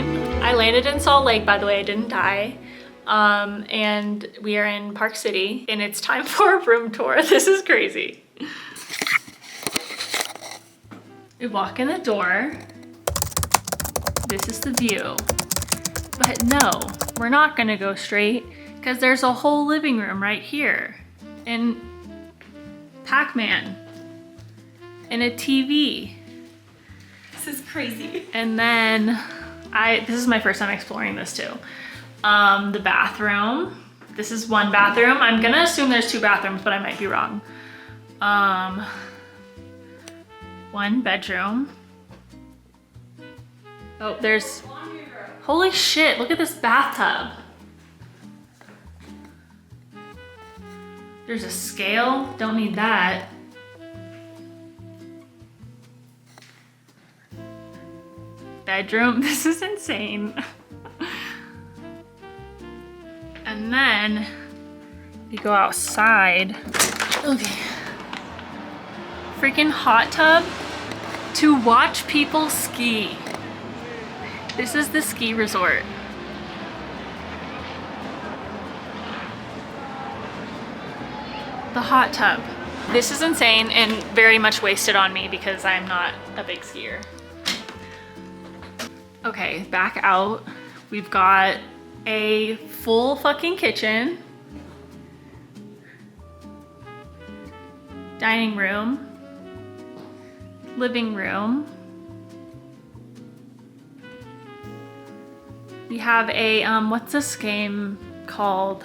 time. I landed in Salt Lake, by the way, I didn't die. And we are in Park City and it's time for a room tour. This is crazy. We walk in the door. This is the view. But no, we're not gonna go straight because there's a whole living room right here. And Pac-Man. And a TV. This is crazy. And then this is my first time exploring this too. The bathroom. This is one bathroom. I'm gonna assume there's two bathrooms, but I might be wrong. One bedroom. Oh, there's, holy shit, look at this bathtub. There's a scale, don't need that. Bedroom, this is insane. And then you go outside. Okay. Freaking hot tub to watch people ski. This is the ski resort. The hot tub. This is insane and very much wasted on me because I'm not a big skier. Okay, back out. We've got a full fucking kitchen. Dining room. Living room. We have a, what's this game called?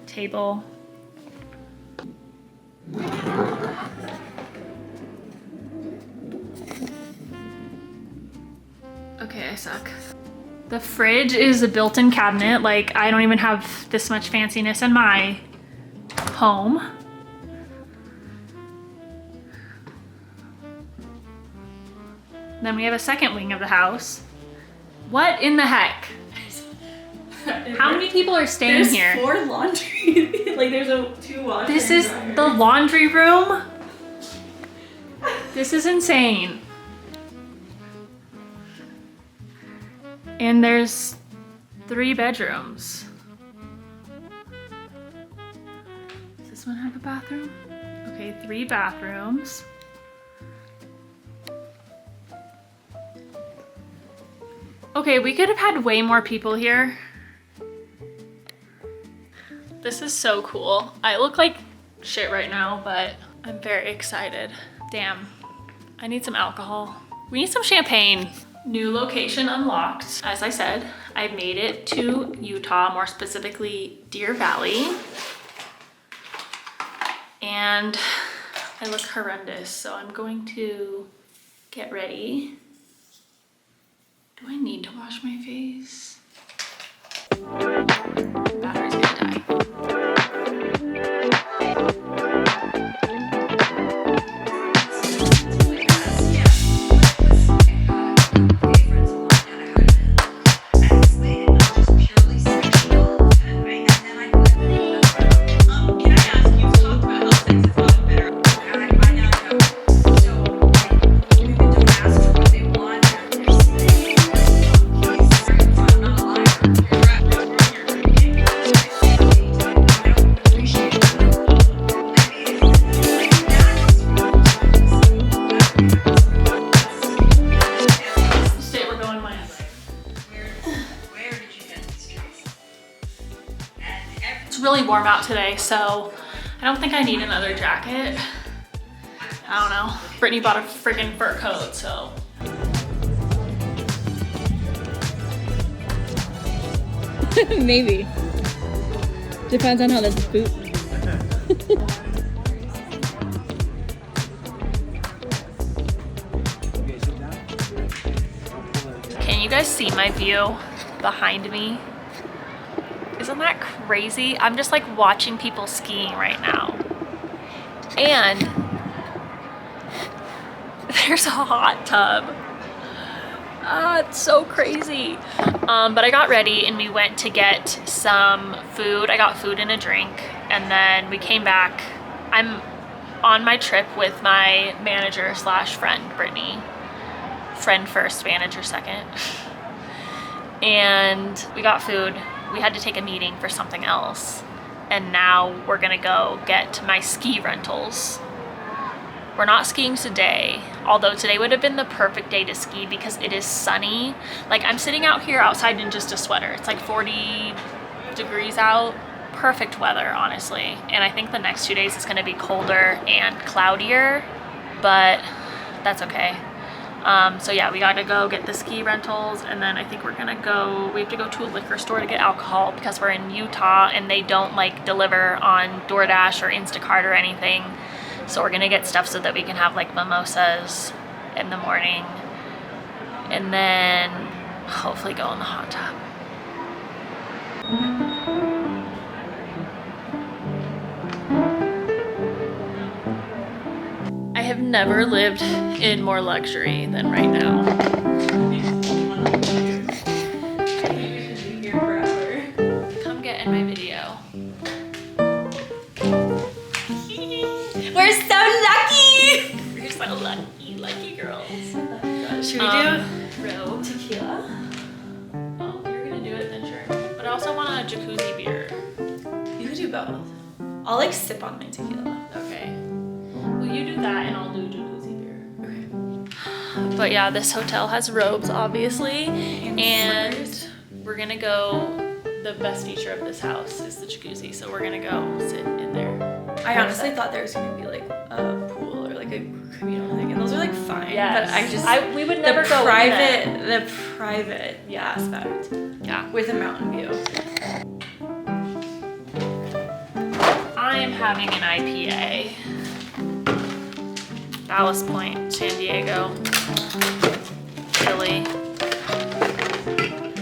Table. Okay, I suck. The fridge is a built-in cabinet. Like, I don't even have this much fanciness in my home. Then we have a second wing of the house. What in the heck? How many people are staying here? There's 4 laundry. Like there's 2 washers. This is the laundry room? This is insane. And there's 3 bedrooms. Does this one have a bathroom? Okay, 3 bathrooms. Okay, we could have had way more people here. This is so cool. I look like shit right now, but I'm very excited. Damn, I need some alcohol. We need some champagne. New location unlocked. As I said, I made it to Utah, more specifically Deer Valley. And I look horrendous, so I'm going to get ready. Do I need to wash my face? Battery's gonna die. Really warm out today, so I don't think I need another jacket. I don't know. Brittany bought a freaking fur coat, so. Maybe. Depends on how this boot. Can you guys see my view behind me? Isn't that crazy? I'm just like watching people skiing right now. And there's a hot tub. It's so crazy. But I got ready and we went to get some food. I got food and a drink, and then we came back. I'm on my trip with my manager slash friend, Brittany. Friend first, manager second. and we got food. We had to take a meeting for something else. And now we're gonna go get my ski rentals. We're not skiing today, although today would have been the perfect day to ski because it is sunny. Like, I'm sitting out here outside in just a sweater. It's like 40 degrees out. Perfect weather, honestly. And I think the next 2 days is gonna be colder and cloudier, but that's okay. So yeah, we gotta go get the ski rentals, and then I think we have to go to a liquor store to get alcohol because we're in Utah and they don't like deliver on DoorDash or Instacart or anything. So we're gonna get stuff so that we can have like mimosas in the morning, and then hopefully go in the hot tub. I have never lived in more luxury than right now. Come get in my video. We're so lucky! You're so lucky girls. Should we do robe? tequila? Oh, you're gonna do it then, sure. But I also want a jacuzzi beer. You could do both. I'll like sip on my tequila. Okay. Well, you do that and I'll do jacuzzi beer. Okay. But yeah, this hotel has robes, obviously, and slippers. we're gonna go. The best feature of this house is the jacuzzi, so we're gonna go sit in there. I honestly thought there was gonna be like a pool or like a communal thing, and those are like fine. Yes. But we would never go in the private aspect. Yeah. With a mountain view. I am having an IPA. Ballast Point, San Diego, Philly.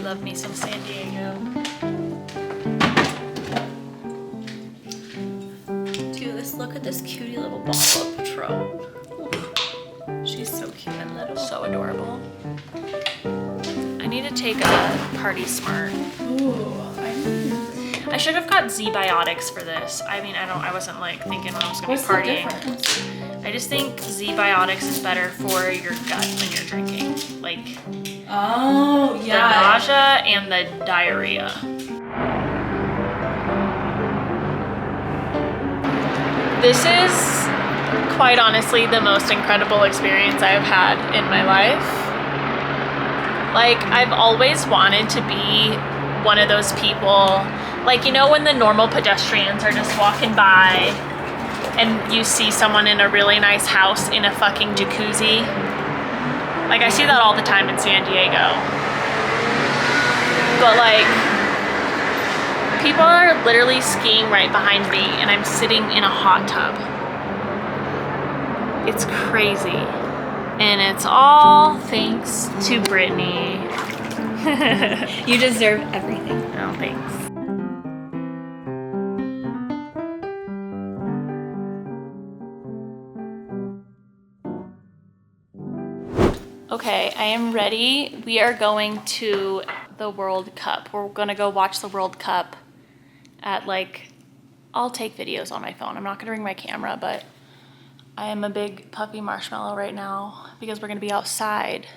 Love me some San Diego. Dude, look at this cutie little bottle of Patron. She's so cute and little. So adorable. I need to take a Party Smart. Ooh, I should have got Z-Biotics for this. I mean, I wasn't like thinking when I was gonna what's be partying. the difference? I just think Z-Biotics is better for your gut when you're drinking. Like, Oh, the yeah. nausea and the diarrhea. This is quite honestly the most incredible experience I've had in my life. Like, I've always wanted to be one of those people, like, you know when the normal pedestrians are just walking by and you see someone in a really nice house in a fucking jacuzzi? Like, I see that all the time in San Diego. But like, people are literally skiing right behind me and I'm sitting in a hot tub. It's crazy. And it's all thanks to Brittany. You deserve everything. Oh, thanks. Okay, I am ready. We are going to the World Cup. We're gonna go watch the World Cup at like, I'll take videos on my phone. I'm not gonna bring my camera, but I am a big puppy marshmallow right now because we're gonna be outside.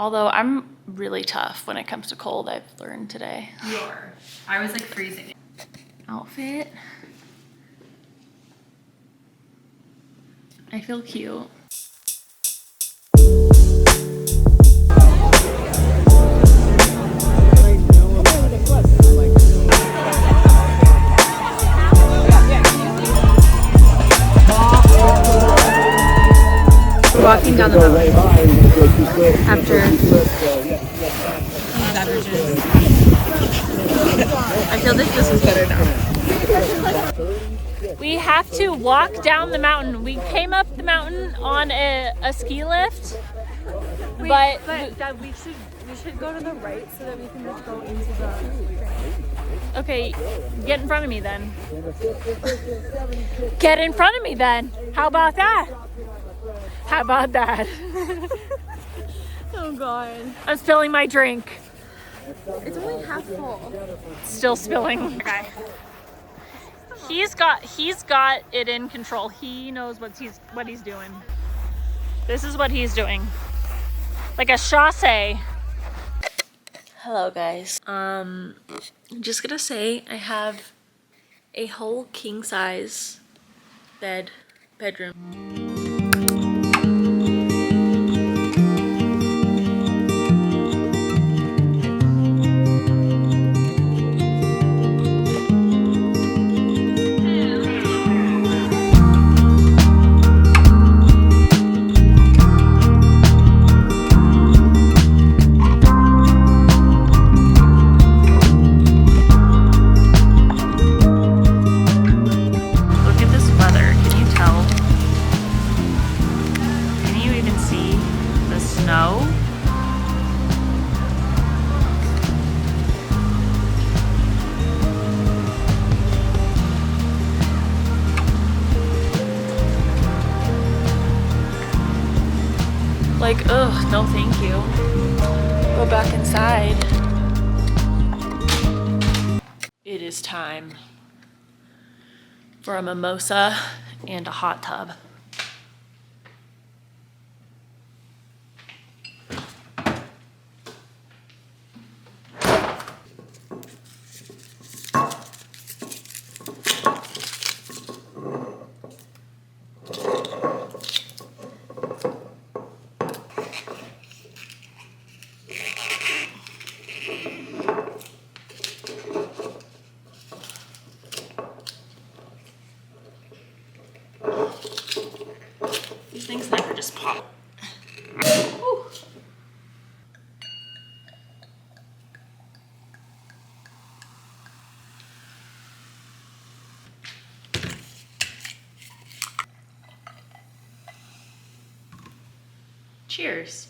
Although I'm really tough when it comes to cold, I've learned today. You are. I was like freezing. Outfit. I feel cute. Walking down the mountain after beverages. I feel like this is better now. We have to walk down the mountain. We came up the mountain on a ski lift, but we should go to the right so that we can just go into the okay, get in front of me then. Get in front of me then. How about that? How about that? Oh god. I'm spilling my drink. It's only half full. Still spilling. Okay. He's got it in control. He knows what he's doing. This is what he's doing. Like a chasse. Hello guys. I'm just gonna say I have a whole king size bedroom. Look at this weather. Can you tell? Can you even see the snow? Like, ugh, no thank you. Go back inside. It is time for a mimosa and a hot tub. These things never just pop. Ooh. Cheers.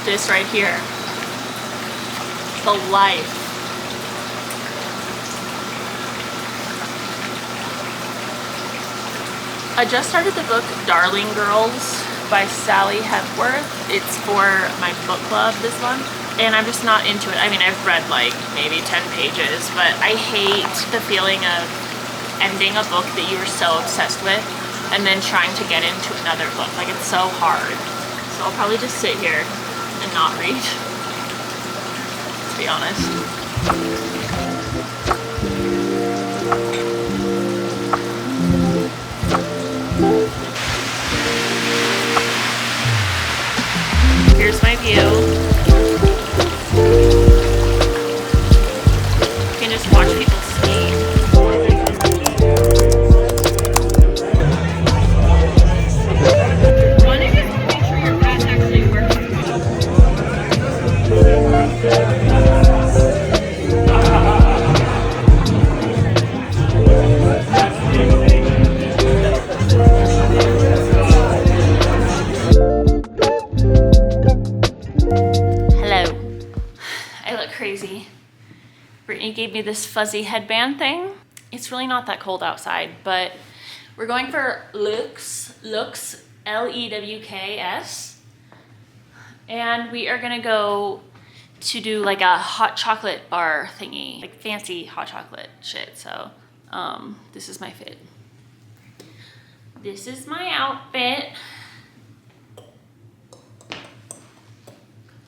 This right here, the life. I just started the book Darling Girls by Sally Hepworth. It's for my book club this month, and I'm just not into it. I mean, I've read like maybe 10 pages, but I hate the feeling of ending a book that you were so obsessed with and then trying to get into another book. Like, it's so hard. So I'll probably just sit here and not read, to be honest. Here's my view. You can just watch people ski. Crazy. Brittany gave me this fuzzy headband thing. It's really not that cold outside, but we're going for Lux, L-E-W-K-S. And we are gonna go to do like a hot chocolate bar thingy, like fancy hot chocolate shit. So this is my fit. This is my outfit.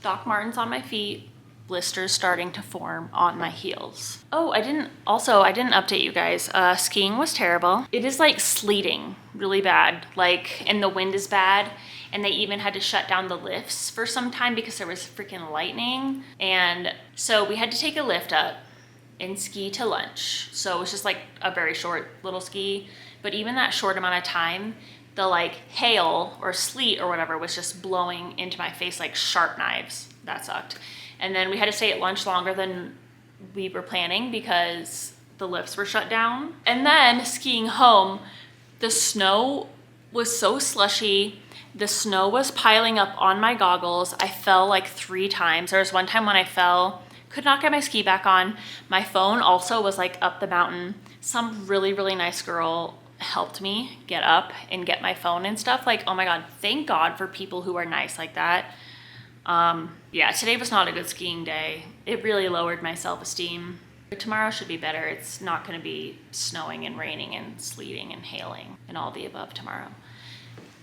Doc Martens on my feet. Blisters starting to form on my heels. Oh, I didn't update you guys. Skiing was terrible. It is like sleeting really bad, like, and the wind is bad, and they even had to shut down the lifts for some time because there was freaking lightning. And so we had to take a lift up and ski to lunch. So it was just like a very short little ski, but even that short amount of time, the like hail or sleet or whatever was just blowing into my face like sharp knives. That sucked. And then we had to stay at lunch longer than we were planning because the lifts were shut down. And then skiing home, the snow was so slushy. The snow was piling up on my goggles. I fell like 3 times. There was one time when I fell, could not get my ski back on. My phone also was like up the mountain. Some really, really nice girl helped me get up and get my phone and stuff. Like, oh my God, thank God for people who are nice like that. Yeah, today was not a good skiing day. It really lowered my self-esteem. Tomorrow should be better. It's not going to be snowing and raining and sleeting and hailing and all the above tomorrow.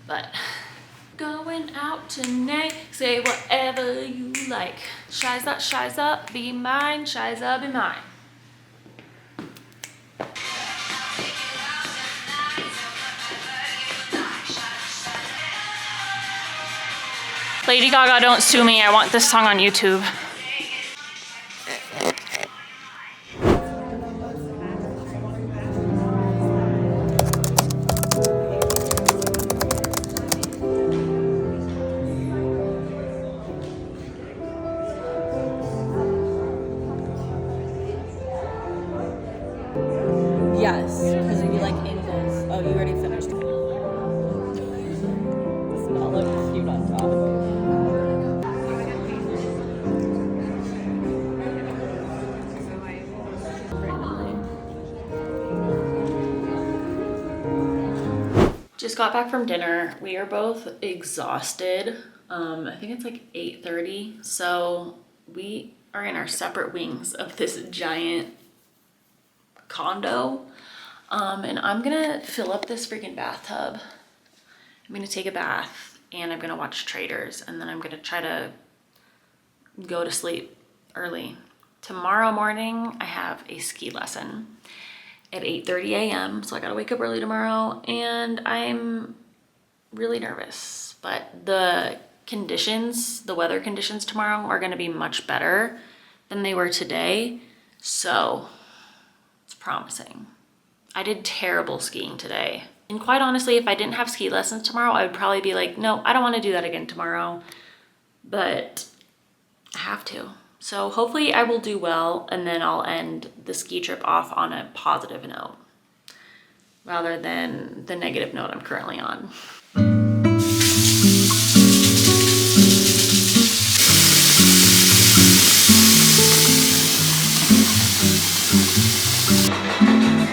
But going out tonight, say whatever you like. Shiza, be mine, Shiza, be mine. Lady Gaga, don't sue me. I want this song on YouTube. Yes, because we like angles. Oh, you already finished. It's not looking cute on top. Just got back from dinner. We are both exhausted. I think it's like 8:30. So we are in our separate wings of this giant condo. And I'm gonna fill up this freaking bathtub. I'm gonna take a bath and I'm gonna watch Traders, and then I'm gonna try to go to sleep early. Tomorrow morning, I have a ski lesson at 8:30 a.m. So I gotta wake up early tomorrow, and I'm really nervous. But the conditions, the weather conditions tomorrow are gonna be much better than they were today. So it's promising. I did terrible skiing today. And quite honestly, if I didn't have ski lessons tomorrow, I would probably be like, no, I don't wanna do that again tomorrow. But I have to. So hopefully I will do well, and then I'll end the ski trip off on a positive note rather than the negative note I'm currently on.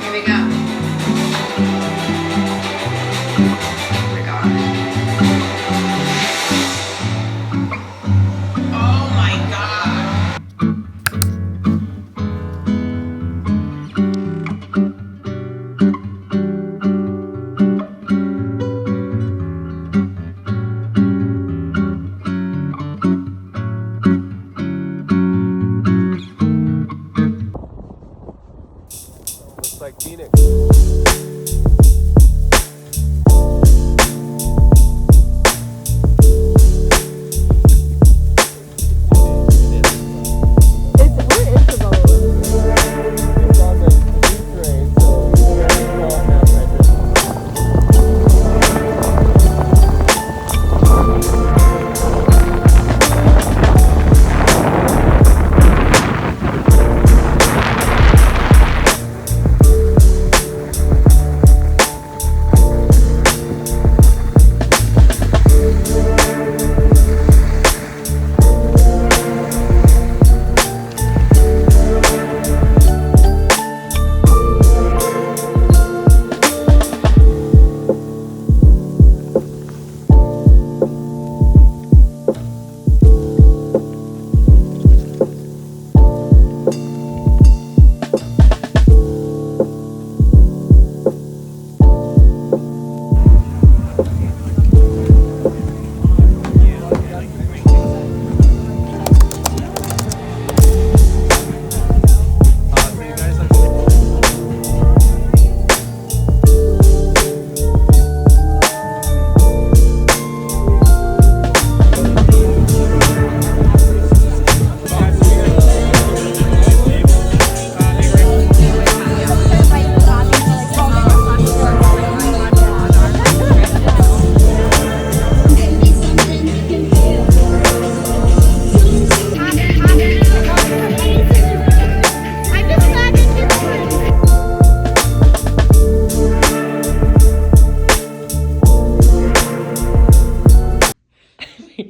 Here we go. Oh my god. Oh my god. Looks like Phoenix. It's on the new train, so we're gonna go on that right there. So you guys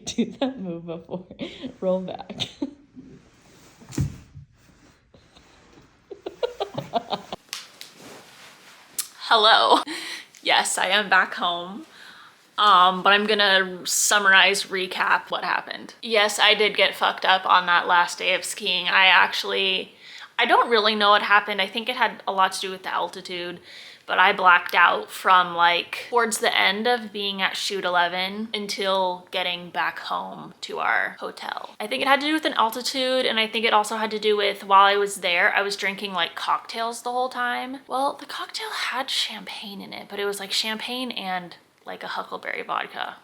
Do that move before. Roll back. Hello. Yes, I am back home. But I'm gonna summarize, recap what happened. Yes, I did get fucked up on that last day of skiing. I don't really know what happened. I think it had a lot to do with the altitude, but I blacked out from like towards the end of being at shoot 11 until getting back home to our hotel. I think it had to do with an altitude, and I think it also had to do with while I was there, I was drinking like cocktails the whole time. Well, the cocktail had champagne in it, but it was like champagne and like a huckleberry vodka.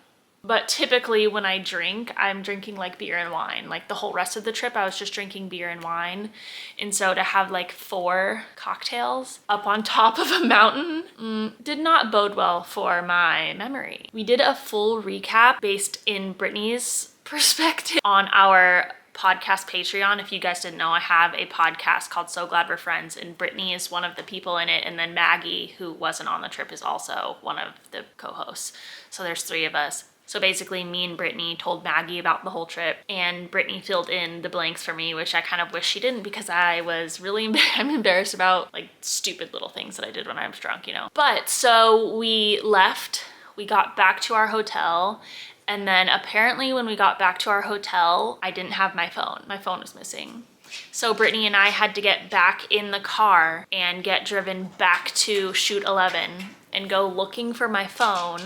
But typically when I drink, I'm drinking like beer and wine. Like the whole rest of the trip, I was just drinking beer and wine. And so to have like 4 cocktails up on top of a mountain did not bode well for my memory. We did a full recap based in Brittany's perspective on our podcast Patreon. If you guys didn't know, I have a podcast called So Glad We're Friends, and Brittany is one of the people in it, and then Maggie, who wasn't on the trip, is also one of the co-hosts. So there's 3 of us. So basically me and Brittany told Maggie about the whole trip, and Brittany filled in the blanks for me, which I kind of wish she didn't, because I was really I'm embarrassed about like stupid little things that I did when I was drunk, you know. But so we left, we got back to our hotel, and then apparently when we got back to our hotel, I didn't have my phone. My phone was missing. So Brittany and I had to get back in the car and get driven back to shoot 11 and go looking for my phone.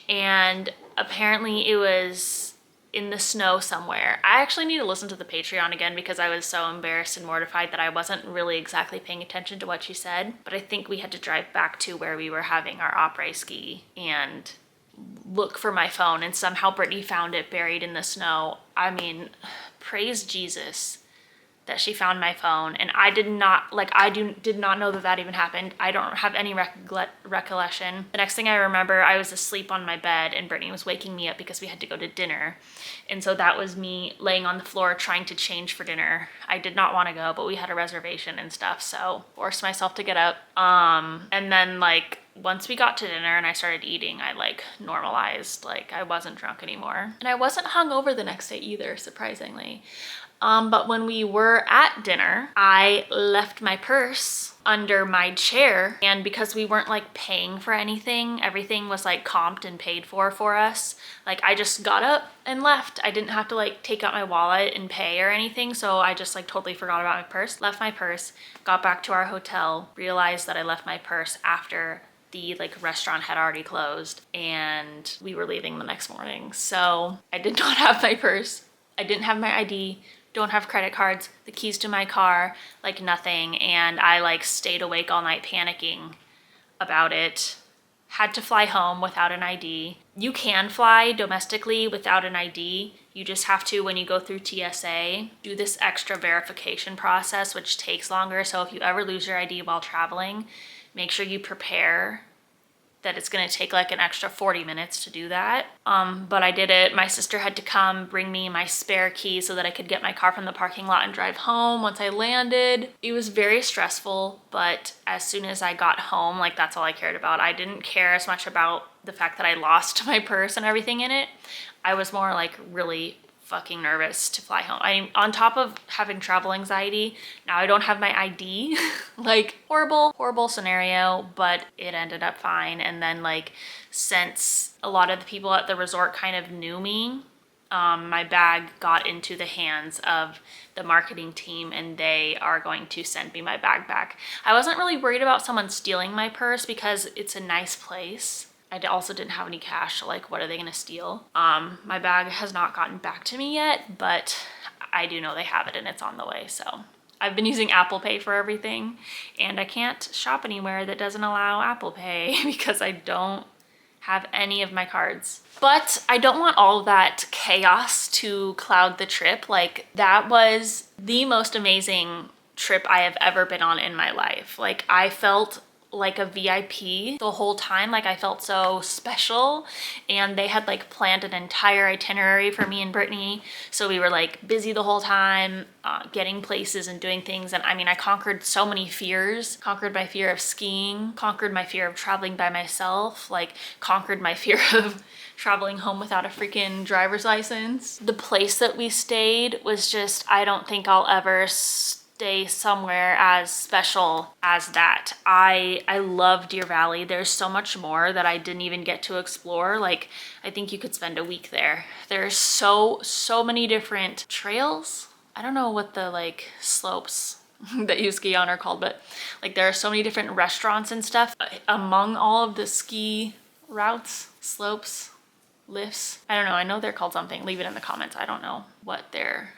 And apparently it was in the snow somewhere. I actually need to listen to the Patreon again because I was so embarrassed and mortified that I wasn't really exactly paying attention to what she said. But I think we had to drive back to where we were having our après ski and look for my phone, and somehow Brittany found it buried in the snow. I mean, praise Jesus that she found my phone, and I did not know that even happened. I don't have any recollection. The next thing I remember, I was asleep on my bed and Brittany was waking me up because we had to go to dinner. And so that was me laying on the floor trying to change for dinner. I did not want to go, but we had a reservation and stuff, so forced myself to get up. And then like once we got to dinner and I started eating, I like normalized, like I wasn't drunk anymore. And I wasn't hungover the next day either, surprisingly. But when we were at dinner, I left my purse under my chair, and because we weren't like paying for anything, everything was like comped and paid for us. Like I just got up and left. I didn't have to like take out my wallet and pay or anything, so I just like totally forgot about my purse. Left my purse, got back to our hotel, realized that I left my purse after the like restaurant had already closed and we were leaving the next morning. So I did not have my purse. I didn't have my ID. Don't have credit cards, the keys to my car, like nothing. And I like stayed awake all night panicking about it. Had to fly home without an ID. You can fly domestically without an ID. You just have to, when you go through TSA, do this extra verification process, which takes longer. So if you ever lose your ID while traveling, make sure you prepare that it's gonna take like an extra 40 minutes to do that. But I did it. My sister had to come bring me my spare key so that I could get my car from the parking lot and drive home once I landed. It was very stressful, but as soon as I got home, like that's all I cared about. I didn't care as much about the fact that I lost my purse and everything in it. I was more like really fucking nervous to fly home. On top of having travel anxiety, now I don't have my ID. Like horrible scenario, but it ended up fine. And then like since a lot of the people at the resort kind of knew me, my bag got into the hands of the marketing team and they are going to send me my bag back. I wasn't really worried about someone stealing my purse because it's a nice place. I also didn't have any cash, so like, what are they gonna steal? My bag has not gotten back to me yet, but I do know they have it and it's on the way, so. I've been using Apple Pay for everything, and I can't shop anywhere that doesn't allow Apple Pay because I don't have any of my cards. But I don't want all of that chaos to cloud the trip. Like, that was the most amazing trip I have ever been on in my life. Like, I felt like a VIP the whole time. Like I felt so special, and they had like planned an entire itinerary for me and Brittany, so we were like busy the whole time, getting places and doing things. And I mean, I conquered so many fears. Conquered my fear of skiing, conquered my fear of traveling by myself, like conquered my fear of traveling home without a freaking driver's license. The place that we stayed was just, I don't think I'll ever day somewhere as special as that. I love Deer Valley. There's so much more that I didn't even get to explore. Like, I think you could spend a week there. There's so many different trails. I don't know what the like slopes that you ski on are called, but like there are so many different restaurants and stuff among all of the ski routes, slopes, lifts. I don't know. I know they're called something. Leave it in the comments. I don't know what they're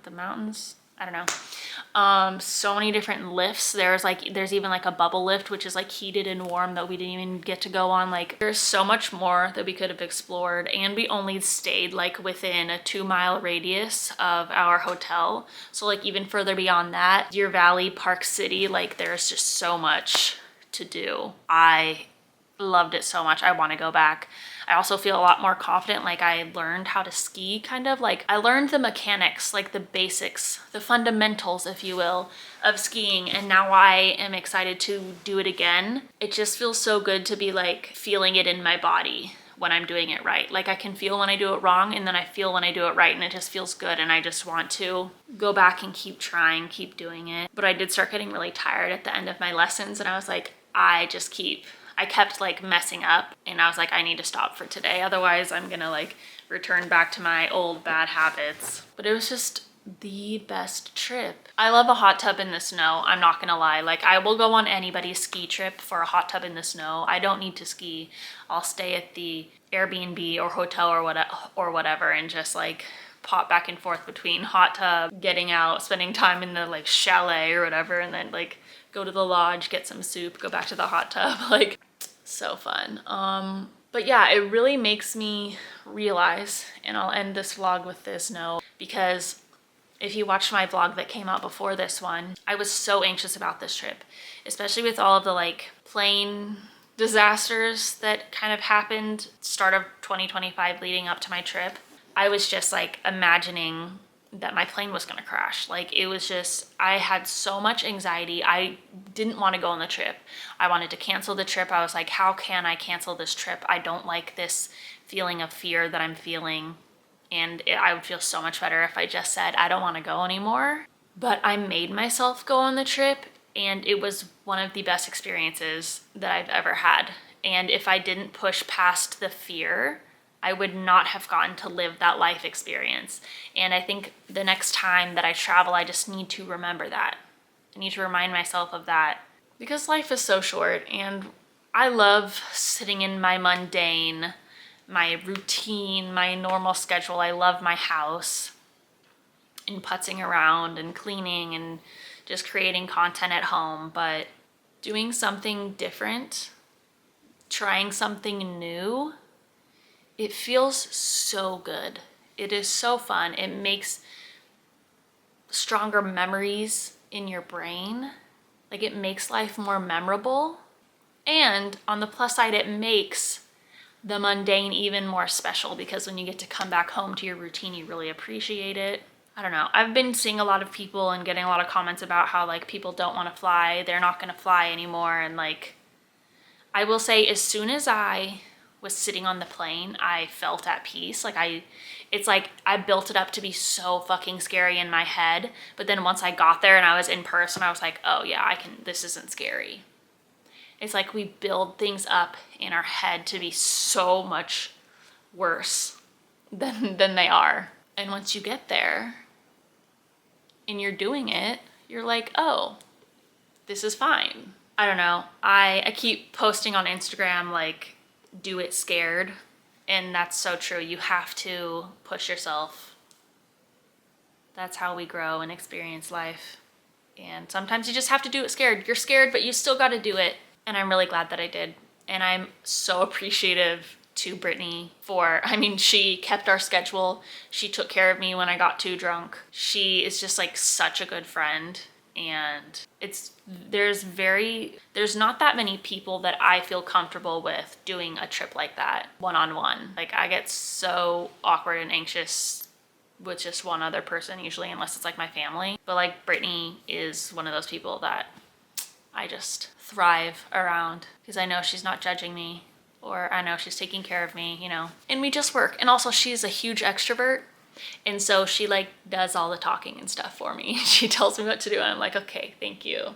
the mountains. I don't know. So many different lifts. There's even like a bubble lift, which is like heated and warm that we didn't even get to go on. Like there's so much more that we could have explored, and we only stayed like within a 2-mile radius of our hotel. So like even further beyond that, Deer Valley, Park City, like there's just so much to do. I loved it so much. I want to go back. I also feel a lot more confident. Like I learned how to ski, kind of like I learned the mechanics, like the basics, the fundamentals, if you will, of skiing. And now I am excited to do it again. It just feels so good to be like feeling it in my body when I'm doing it right. Like I can feel when I do it wrong, and then I feel when I do it right, and it just feels good. And I just want to go back and keep trying, keep doing it. But I did start getting really tired at the end of my lessons, and I was like, I kept like messing up, and I was like, I need to stop for today. Otherwise I'm gonna like return back to my old bad habits. But it was just the best trip. I love a hot tub in the snow. I'm not gonna lie. Like I will go on anybody's ski trip for a hot tub in the snow. I don't need to ski. I'll stay at the Airbnb or hotel or whatever and just like pop back and forth between hot tub, getting out, spending time in the like chalet or whatever, and then like go to the lodge, get some soup, go back to the hot tub. Like so fun. But yeah, it really makes me realize, and I'll end this vlog with this note, because if you watched my vlog that came out before this one, I was so anxious about this trip, especially with all of the like plane disasters that kind of happened start of 2025 leading up to my trip. I was just like imagining that my plane was gonna crash. Like it was just, I had so much anxiety. I didn't want to go on the trip. I wanted to cancel the trip. I was like, how can I cancel this trip? I don't like this feeling of fear that I'm feeling. And I would feel so much better if I just said, I don't want to go anymore. But I made myself go on the trip, and it was one of the best experiences that I've ever had. And if I didn't push past the fear, I would not have gotten to live that life experience. And I think the next time that I travel, I just need to remember that. I need to remind myself of that, because life is so short, and I love sitting in my mundane, my routine, my normal schedule. I love my house and putzing around and cleaning and just creating content at home, but doing something different, trying something new, it feels so good. It is so fun. It makes stronger memories in your brain. Like it makes life more memorable. And on the plus side, it makes the mundane even more special, because when you get to come back home to your routine, you really appreciate it. I don't know. I've been seeing a lot of people and getting a lot of comments about how like people don't want to fly. They're not going to fly anymore. And like, I will say, as soon as I was sitting on the plane, I felt at peace. Like it's like I built it up to be so fucking scary in my head, but then once I got there and I was in person, I was like, oh yeah, this isn't scary. It's like we build things up in our head to be so much worse than they are. And once you get there and you're doing it, you're like, oh, this is fine. I don't know. I keep posting on Instagram like, do it scared, and that's so true. You have to push yourself. That's how we grow and experience life. And sometimes you just have to do it scared. You're scared, but you still got to do it. And I'm really glad that I did. And I'm so appreciative to Brittany she kept our schedule. She took care of me when I got too drunk. She is just like such a good friend. And there's not that many people that I feel comfortable with doing a trip like that one-on-one. Like I get so awkward and anxious with just one other person usually, unless it's like my family. But like Brittany is one of those people that I just thrive around, because I know she's not judging me, or I know she's taking care of me, you know, and we just work. And also she's a huge extrovert, And so she like does all the talking and stuff for me. She tells me what to do and I'm like, okay, thank you.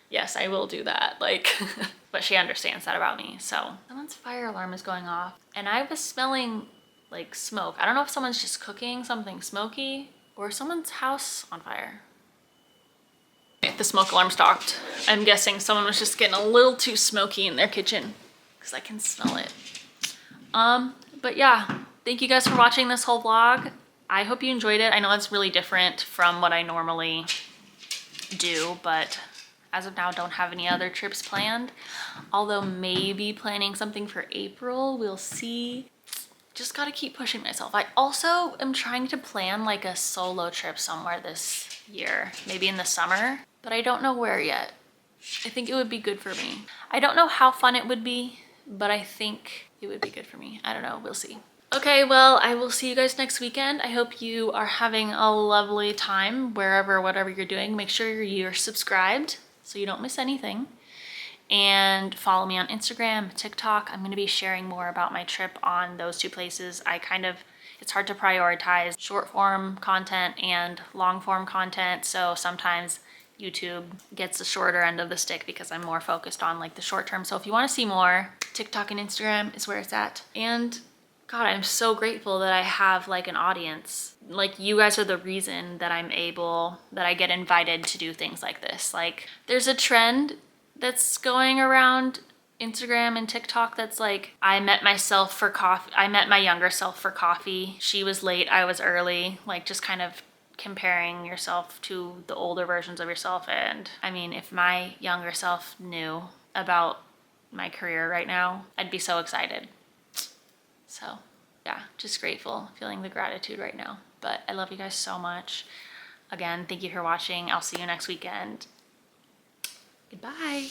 Yes, I will do that. Like, but she understands that about me. So someone's fire alarm is going off and I was smelling like smoke. I don't know if someone's just cooking something smoky or someone's house on fire. If the smoke alarm stopped, I'm guessing someone was just getting a little too smoky in their kitchen because I can smell it. But yeah, thank you guys for watching this whole vlog. I hope you enjoyed it. I know it's really different from what I normally do, but as of now, don't have any other trips planned. Although maybe planning something for April, we'll see. Just gotta keep pushing myself. I also am trying to plan like a solo trip somewhere this year, maybe in the summer, but I don't know where yet. I think it would be good for me. I don't know how fun it would be, but I think it would be good for me. I don't know, we'll see. Okay, well, I will see you guys next weekend. I hope you are having a lovely time wherever, whatever you're doing. Make sure you're subscribed so you don't miss anything. And follow me on Instagram, TikTok. I'm gonna be sharing more about my trip on those two places. It's hard to prioritize short form content and long form content. So sometimes YouTube gets the shorter end of the stick because I'm more focused on like the short term. So if you wanna see more, TikTok and Instagram is where it's at. And God, I'm so grateful that I have like an audience. Like you guys are the reason that I get invited to do things like this. Like there's a trend that's going around Instagram and TikTok that's like, I met myself for coffee. I met my younger self for coffee. She was late, I was early. Like just kind of comparing yourself to the older versions of yourself. And I mean, if my younger self knew about my career right now, I'd be so excited. So yeah, just grateful, feeling the gratitude right now. But I love you guys so much. Again, thank you for watching. I'll see you next weekend. Goodbye.